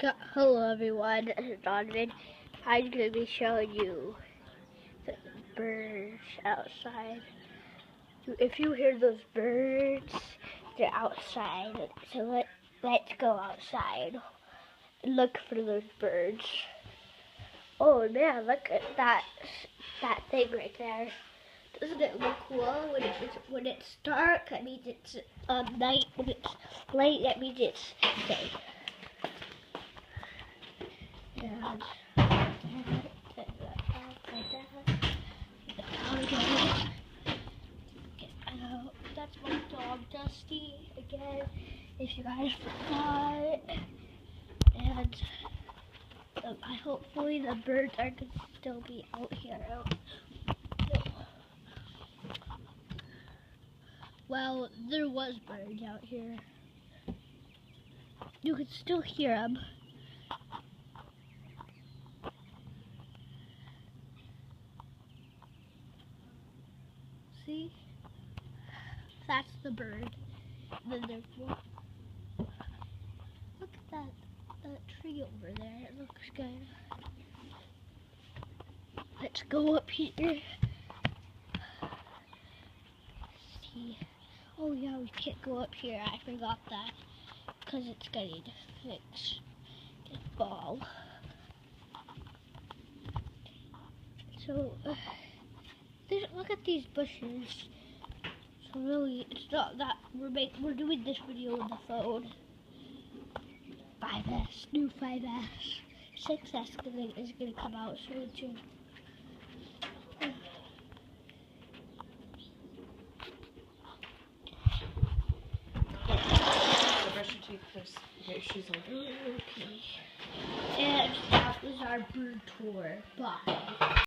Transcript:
Hello everyone, this is Donovan. I'm going to be showing you the birds outside. If you hear those birds, they're outside. So let's go outside and look for those birds. Oh man, look at that thing right there. Doesn't it look cool? When it's dark, that means it's night. When it's light, that means it's day. And that's my dog Dusty again, if you guys forgot. And hopefully the birds are gonna still be out here. Well, there was birds out here. You could still hear them. See? That's the bird. And then there's one. Look at that tree over there. It looks good. Let's go up here. See. Oh yeah, we can't go up here. I forgot that. Because it's getting to fix this ball. So, look at these bushes. So really, it's not that we're doing this video with the phone. 5S, new 5S. 6S is gonna come out soon too. Brush your teeth first. Get your shoes on. Okay. And that was our bird tour. Bye.